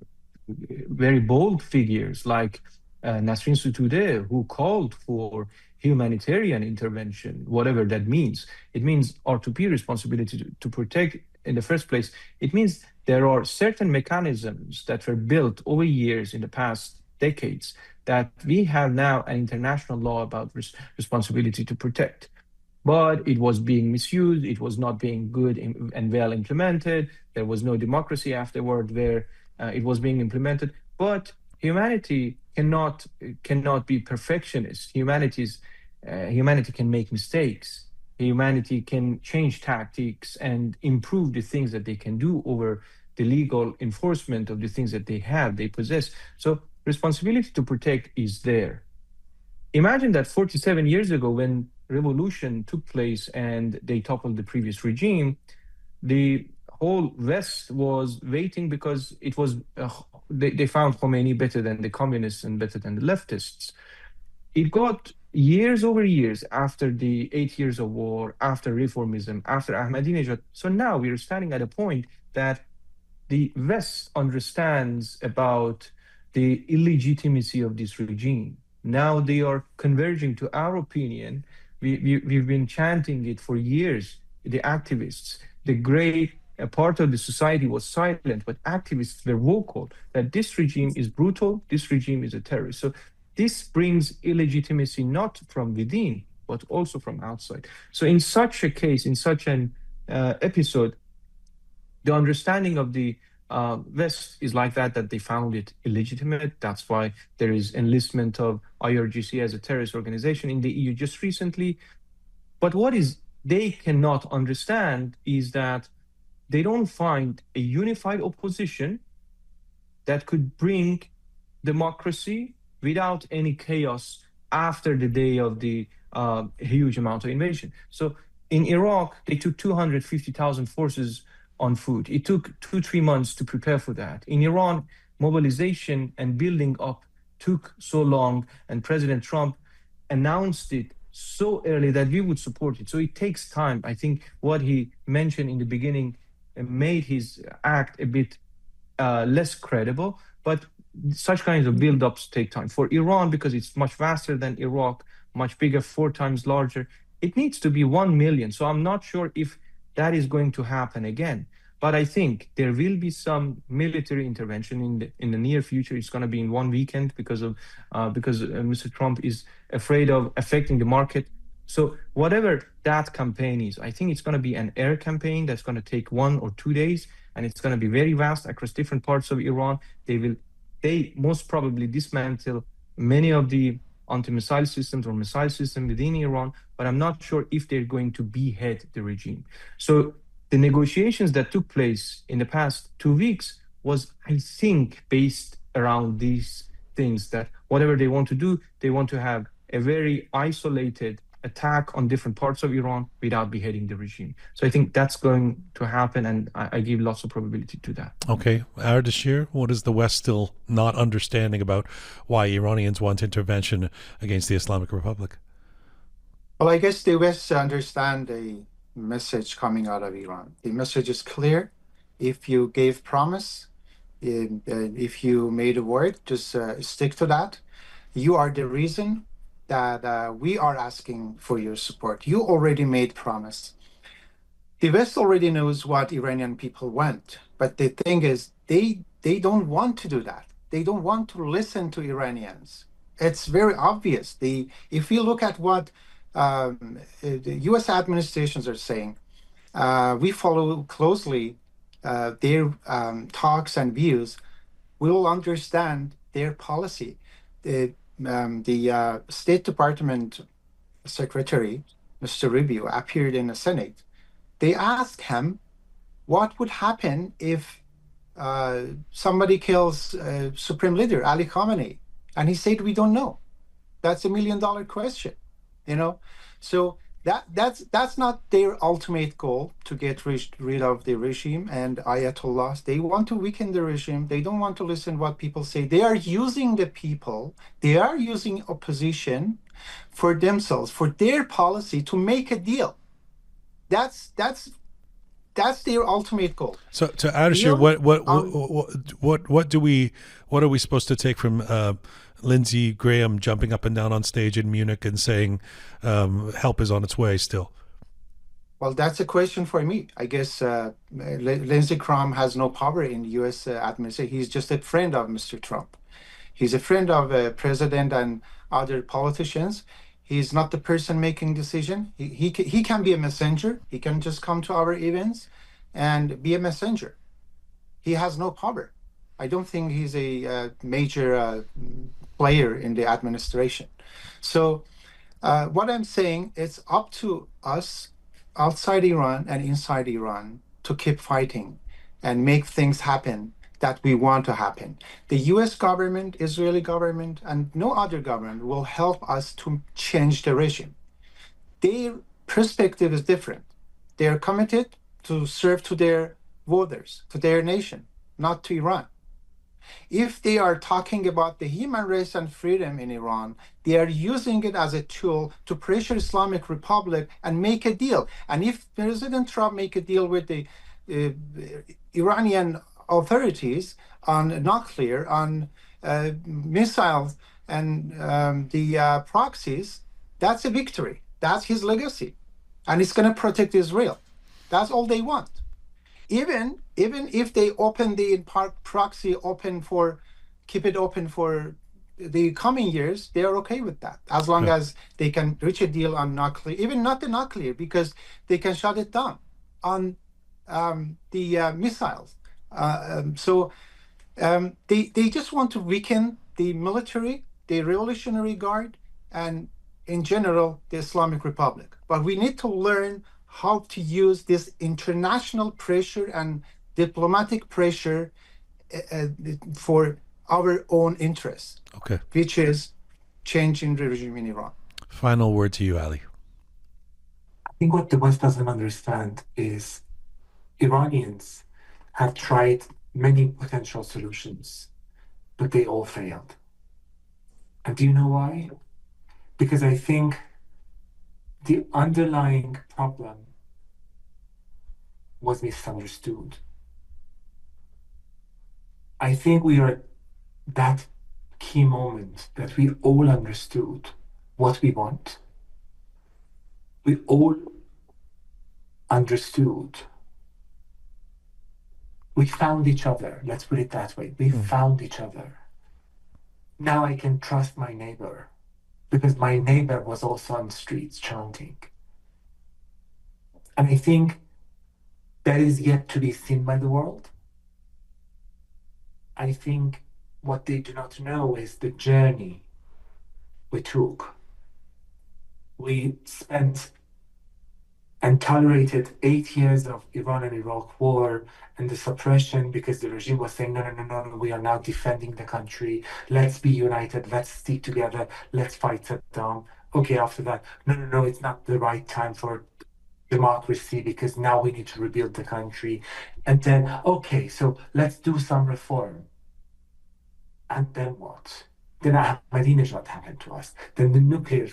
very bold figures like Nasrin Sotoudeh, who called for humanitarian intervention, whatever that means. It means R2P responsibility to protect in the first place. It means there are certain mechanisms that were built over years in the past decades that we have now an international law about responsibility to protect. but it was being misused. It was not being good and well implemented. There was no democracy afterward where it was being implemented. But humanity cannot be perfectionist. Humanity can make mistakes. Humanity can change tactics and improve the things that they can do over the legal enforcement of the things that they possess. So responsibility to protect is there. Imagine that 47 years ago, when revolution took place and they toppled the previous regime, the whole West was waiting because it was they found Khomeini better than the communists and better than the leftists. It got years over years after the 8 years of war, after reformism, after Ahmadinejad. So now we are standing at a point that the West understands about the illegitimacy of this regime. Now they are converging to our opinion. We've been chanting it for years, the activists. The gray part of the society was silent, but activists were vocal that this regime is brutal, this regime is a terrorist. So this brings illegitimacy not from within, but also from outside. So in such a case, in such an episode, the understanding of the West is like that they found it illegitimate. That's why there is enlistment of IRGC as a terrorist organization in the EU just recently. But what is they cannot understand is that they don't find a unified opposition that could bring democracy without any chaos after the day of the huge amount of invasion. So in Iraq, they took 250,000 forces on foot. It took 2-3 months to prepare for that. In Iran, mobilization and building up took so long, and President Trump announced it so early that we would support it. So it takes time. I think what he mentioned in the beginning made his act a bit less credible, but such kinds of build-ups take time. For Iran, because it's much vaster than Iraq, much bigger, 4 times larger, it needs to be 1 million. So I'm not sure if that is going to happen again. But I think there will be some military intervention in the near future. It's going to be in one weekend because Mr. Trump is afraid of affecting the market. So whatever that campaign is, I think it's going to be an air campaign that's going to take 1 or 2 days, and it's going to be very vast across different parts of Iran. They most probably dismantle many of the anti-missile systems or missile systems within Iran, but I'm not sure if they're going to behead the regime. So the negotiations that took place in the past 2 weeks was, I think, based around these things, that whatever they want to do, they want to have a very isolated attack on different parts of Iran without beheading the regime. So I think that's going to happen, and I give lots of probability to that. Okay. Ardeshir, what is the West still not understanding about why Iranians want intervention against the Islamic Republic? Well, I guess the West understand the message coming out of Iran. The message is clear. If you gave promise, if you made a word, just stick to that. You are the reason that we are asking for your support. You already made promise. The West already knows what Iranian people want, but the thing is, they don't want to do that. They don't want to listen to Iranians. It's very obvious. If you look at what the U.S. administrations are saying, we follow closely their talks and views. We will understand their policy. The State Department Secretary, Mr. Rubio, appeared in the Senate. They asked him what would happen if somebody kills Supreme Leader Ali Khamenei, and he said, "We don't know." That's $1 million question, So that's not their ultimate goal, to get rid of the regime and Ayatollahs. They want to weaken the regime. They don't want to listen to what people say. They are using the people. They are using opposition for themselves, for their policy, to make a deal. That's their ultimate goal. So to Ardeshir, what are we supposed to take from Lindsey Graham jumping up and down on stage in Munich and saying help is on its way still? Well, that's a question for me. I guess Lindsey Graham has no power in the U.S. administration. He's just a friend of Mr. Trump. He's a friend of the president and other politicians. He's not the person making decision. He can be a messenger. He can just come to our events and be a messenger. He has no power. I don't think he's a major player in the administration. So what I'm saying, it's up to us outside Iran and inside Iran to keep fighting and make things happen that we want to happen. The US government, Israeli government, and no other government will help us to change the regime. Their perspective is different. They are committed to serve to their voters, to their nation, not to Iran. If they are talking about the human rights and freedom in Iran, they are using it as a tool to pressure Islamic Republic and make a deal. And if President Trump make a deal with the Iranian authorities on nuclear, on missiles, and the proxies, that's a victory. That's his legacy. And it's going to protect Israel. That's all they want. Even if they open the proxy keep it open for the coming years, they are okay with that, as long as they can reach a deal on nuclear, even not the nuclear, because they can shut it down on the missiles. They just want to weaken the military, the Revolutionary Guard, and in general, the Islamic Republic. But we need to learn how to use this international pressure and diplomatic pressure for our own interests, which is changing the regime in Iran. Final word to you, Ali. I think what the West doesn't understand is Iranians have tried many potential solutions, but they all failed. And do you know why? Because I think the underlying problem was misunderstood. I think we are at that key moment that we all understood what we want. We all understood. We found each other. Let's put it that way. We found each other. Now I can trust my neighbor, because my neighbor was also on the streets chanting. And I think that is yet to be seen by the world. I think what they do not know is the journey we took. We spent and tolerated 8 years of Iran and Iraq war and the suppression, because the regime was saying, no, we are now defending the country. Let's be united. Let's stick together. Let's fight Saddam. Okay, after that, no, it's not the right time for democracy, because now we need to rebuild the country. And then, okay, so let's do some reform. And then what? Then Ahmadinejad happened to us. Then the nuclear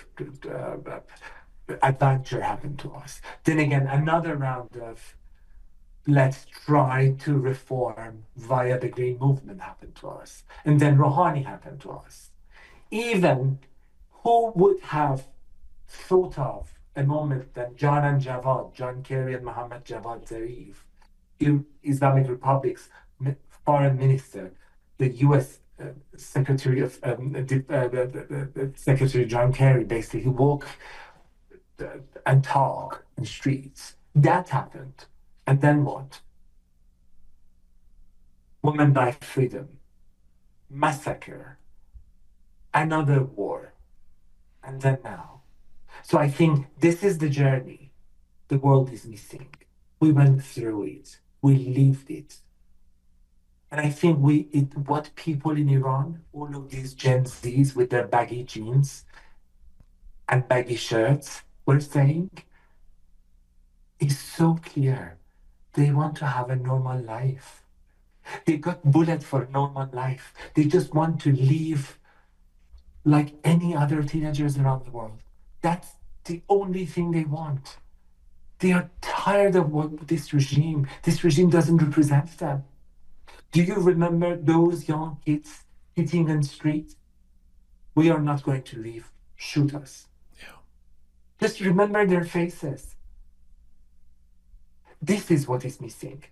adventure happened to us. Then again, another round of let's try to reform via the Green Movement happened to us. And then Rouhani happened to us. Even who would have thought of a moment that John Kerry and Mohammad Javad Zarif, Islamic Republic's foreign minister, the U.S. Secretary of Secretary John Kerry, basically walk and talk in the streets. That happened. And then what? Women by freedom, massacre, another war, and then now. So I think this is the journey the world is missing. We went through it. We lived it. And I think what people in Iran, all of these Gen Zs with their baggy jeans and baggy shirts were saying is so clear. They want to have a normal life. They got bullied for normal life. They just want to live like any other teenagers around the world. That's the only thing they want. They are tired of this regime. This regime doesn't represent them. Do you remember those young kids hitting in the street? We are not going to leave. Shoot us. Yeah. Just remember their faces. This is what is missing.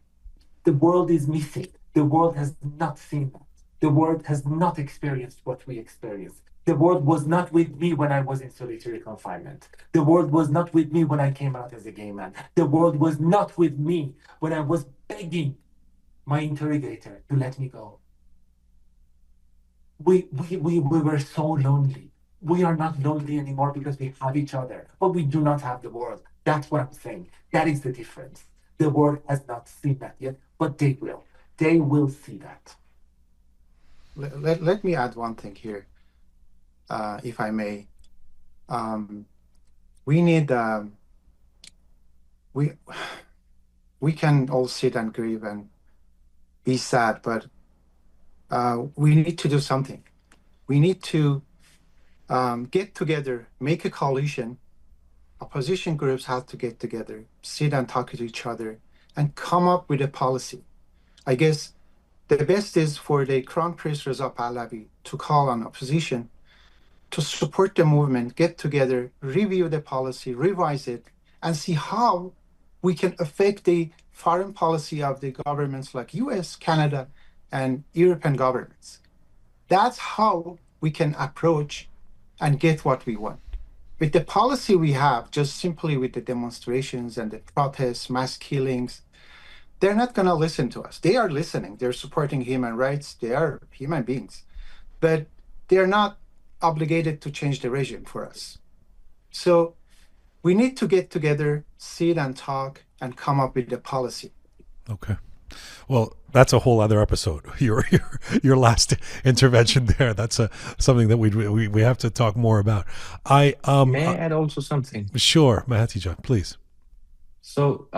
The world is missing. The world has not seen that. The world has not experienced what we experienced. The world was not with me when I was in solitary confinement. The world was not with me when I came out as a gay man. The world was not with me when I was begging my interrogator to let me go. We were so lonely. We are not lonely anymore because we have each other, but we do not have the world. That's what I'm saying. That is the difference. The world has not seen that yet, but they will. They will see that. Let me add one thing here, if I may. We need we can all sit and grieve and be sad, but we need to do something. We need to get together, make a coalition. Opposition groups have to get together, sit and talk to each other, and come up with a policy. I guess the best is for the Crown Prince Reza Pahlavi to call on opposition to support the movement, get together, review the policy, revise it, and see how we can affect the foreign policy of the governments like US, Canada, and European governments. That's how we can approach and get what we want. With the policy we have, just simply with the demonstrations and the protests, mass killings, they're not going to listen to us. They are listening. They're supporting human rights. They are human beings. But they're not obligated to change the regime for us. So we need to get together, sit and talk, and come up with the policy. Okay. Well, that's a whole other episode. Your last intervention there. That's something that we have to talk more about. May I add also something? Sure, Mahdi John, please. So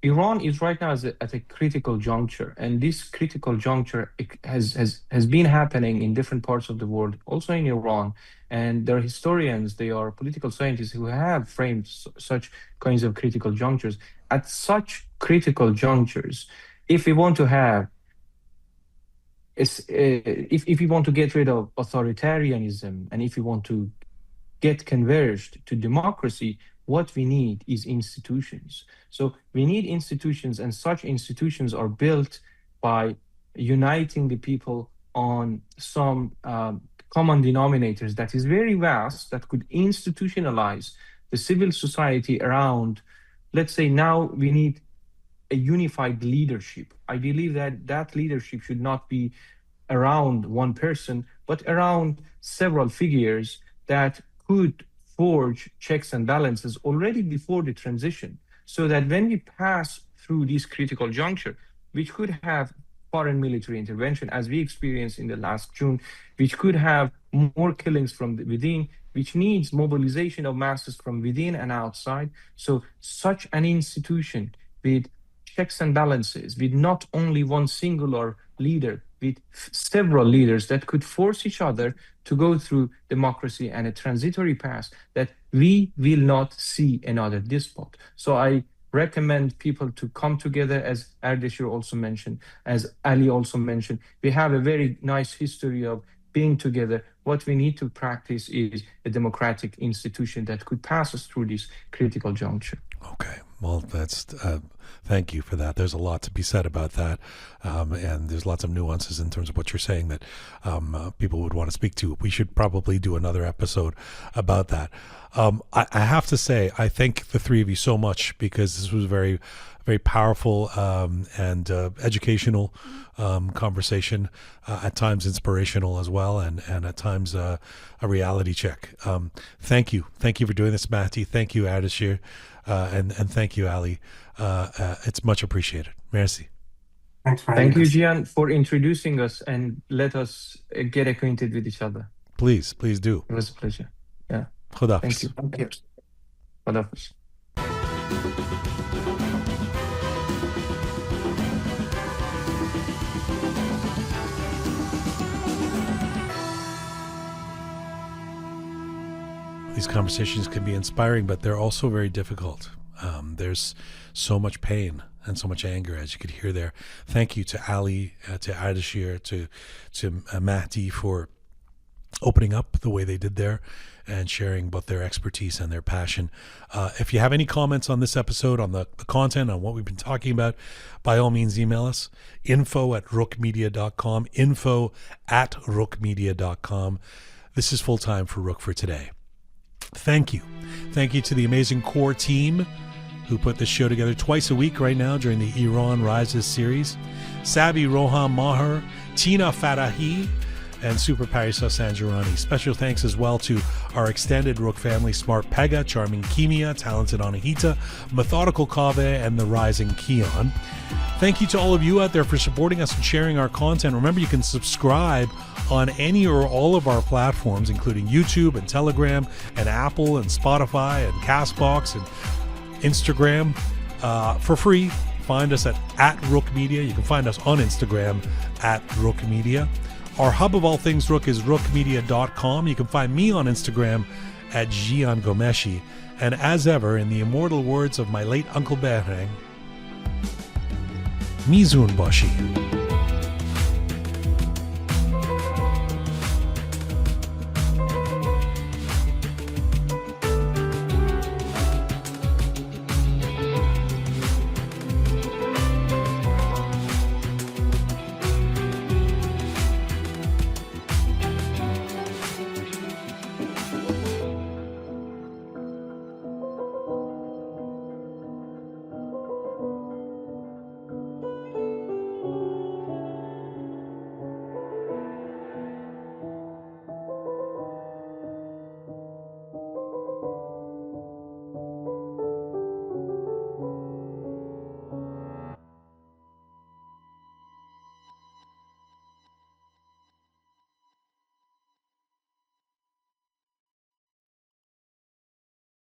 Iran is right now at a critical juncture, and this critical juncture has been happening in different parts of the world, also in Iran. And there are historians, they are political scientists who have framed such kinds of critical junctures. At such critical junctures, if we want to have, if we want to get rid of authoritarianism, and if we want to get converged to democracy, what we need is institutions. So we need institutions, and such institutions are built by uniting the people on some common denominators that is very vast, that could institutionalize the civil society around, let's say now we need a unified leadership. I believe that that leadership should not be around one person, but around several figures that could forge checks and balances already before the transition, so that when we pass through this critical juncture, which could have foreign military intervention, as we experienced in the last June, which could have more killings from within, which needs mobilization of masses from within and outside. So such an institution with checks and balances, with not only one singular leader, with several leaders that could force each other to go through democracy and a transitory path, that we will not see another despot. So I recommend people to come together, as Ardeshir also mentioned, as Ali also mentioned. We have a very nice history of being together. What we need to practice is a democratic institution that could pass us through this critical juncture. Okay. Well, that's thank you for that. There's a lot to be said about that, and there's lots of nuances in terms of what you're saying that people would want to speak to. We should probably do another episode about that. I have to say, I thank the three of you so much, because this was very, very powerful and educational conversation, at times inspirational as well, and at times a reality check. Thank you for doing this, Mahdi. Thank you, Ardeshir. And thank you, Ali. It's much appreciated. Merci. Thanks for Thank having you, us. Jian, for introducing us and let us get acquainted with each other. Please do. It was a pleasure. Yeah. Khuda Thank you. Thank you. Khuda Hafiz. These conversations can be inspiring, but they're also very difficult. There's so much pain and so much anger, as you could hear there. Thank you to Ali, to Ardeshir, to Mahdi for opening up the way they did there and sharing both their expertise and their passion. If you have any comments on this episode, on the content, on what we've been talking about, by all means email us, info@roqemedia.com, info@roqemedia.com. This is Full Time for Roqe for today. Thank you. Thank you to the amazing core team who put this show together twice a week right now during the Iran Rises series. Sabi Roham Maher, Tina Farahi, and Super Parisa Sanjarani. Special thanks as well to our extended Roqe family, Smart Pega, Charming Kimia, Talented Anahita, Methodical Kave, and The Rising Keon. Thank you to all of you out there for supporting us and sharing our content. Remember, you can subscribe on any or all of our platforms, including YouTube and Telegram and Apple and Spotify and CastBox and Instagram for free. Find us at Roqe Media. You can find us on Instagram at Roqe Media. Our hub of all things Roqe is roqemedia.com. You can find me on Instagram at Jian Ghomeshi. And as ever, in the immortal words of my late Uncle Behrang, Mizun Bashi.